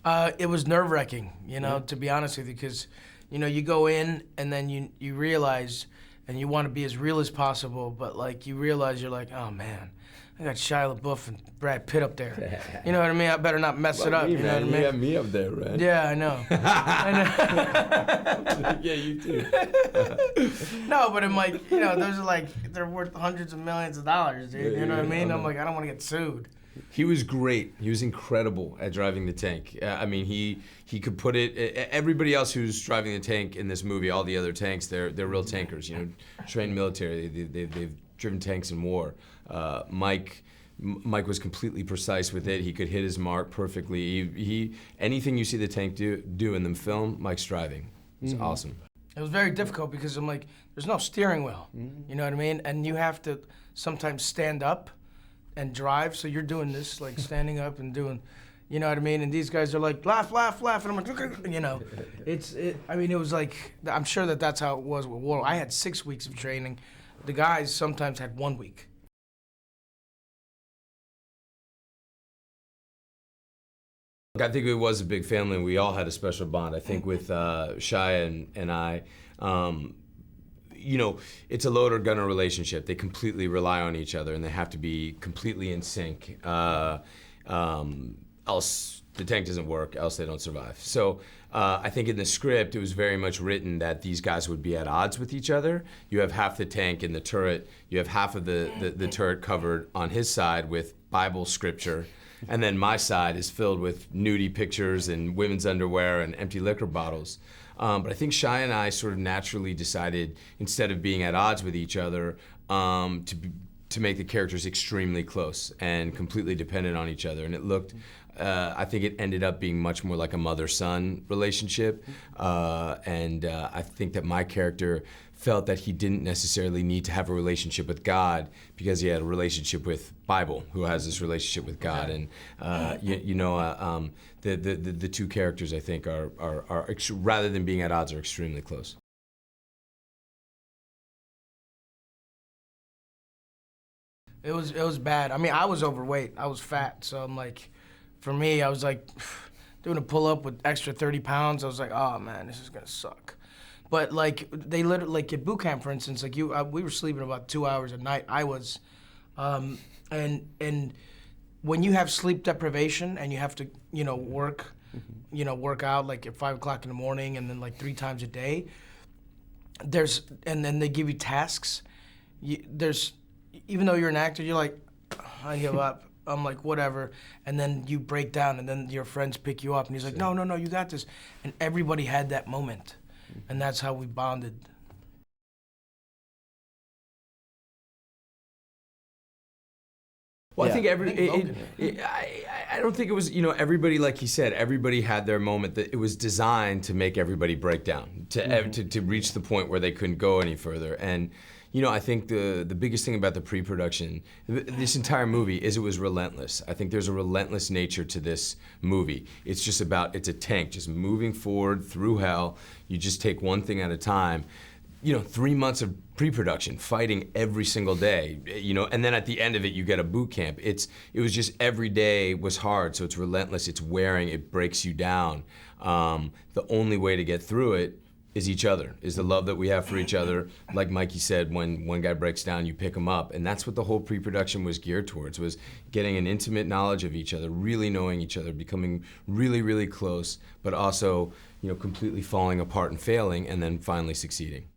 It was nerve-wracking, you know, to be honest with you, because, you know, you go in and then you realize, and you want to be as real as possible, but like you realize you're like, oh man, I got Shia LaBeouf and Brad Pitt up there. You know what I mean? I better not mess it up. Me, you know man, what I mean? You got me up there, right? Yeah, I know. I know. Yeah, you too. No, but I'm like, you know, those are like, they're worth hundreds of millions of dollars, dude. You know what I mean? I'm like, I don't want to get sued. He was great. He was incredible at driving the tank. I mean, he could put it. Everybody else who's driving the tank in this movie, all the other tanks, they're real tankers. You know, trained military. They've driven tanks in war. Mike was completely precise with it. He could hit his mark perfectly. Anything you see the tank do in the film, Mike's driving. It's awesome. It was very difficult because I'm like, there's no steering wheel. You know what I mean? And you have to sometimes stand up and drive, so you're doing this, like standing up and doing, you know what I mean? And these guys are like, laugh, laugh, laugh, and I'm like, you know. I mean, it was like, I'm sure that's how it was with war. I had 6 weeks of training. The guys sometimes had 1 week. I think it was a big family, and we all had a special bond. I think with Shia and I, you know, it's a loader gunner relationship. They completely rely on each other, and they have to be completely in sync. Else the tank doesn't work, else they don't survive. So I think in the script, it was very much written that these guys would be at odds with each other. You have half the tank in the turret. You have half of the turret covered on his side with Bible scripture. And then my side is filled with nudie pictures and women's underwear and empty liquor bottles. But I think Shia and I sort of naturally decided, instead of being at odds with each other, to make the characters extremely close and completely dependent on each other. And it looked, I think it ended up being much more like a mother-son relationship. I think that my character felt that he didn't necessarily need to have a relationship with God because he had a relationship with Bible, who has this relationship with God. And the two characters, I think, are rather than being at odds, are extremely close. It was bad. I mean, I was overweight. I was fat, so I'm like, for me, I was like doing a pull-up with extra 30 pounds. I was like, oh man, this is gonna suck. But like, they literally, like at boot camp, for instance, like we were sleeping about 2 hours a night. I was, and when you have sleep deprivation and you have to, you know, work out like at 5 o'clock in the morning and then like 3 times a day, and then they give you tasks. Even though you're an actor, you're like, I give up. I'm like, whatever. And then you break down, and then your friends pick you up, and he's like, no, you got this. And everybody had that moment, and that's how we bonded. Well, yeah. I don't think it was, you know, everybody, like he said, everybody had their moment. That it was designed to make everybody break down, to reach the point where they couldn't go any further. And you know, I think the biggest thing about the pre-production, this entire movie, is it was relentless. I think there's a relentless nature to this movie. It's just about, it's a tank just moving forward through hell. You just take one thing at a time. You know, 3 months of pre-production, fighting every single day, you know, and then at the end of it, you get a boot camp. It was just every day was hard, so it's relentless, it's wearing, it breaks you down. The only way to get through it is each other, is the love that we have for each other. Like Mikey said, when one guy breaks down, you pick him up. And that's what the whole pre-production was geared towards, was getting an intimate knowledge of each other, really knowing each other, becoming really, really close, but also, you know, completely falling apart and failing, and then finally succeeding.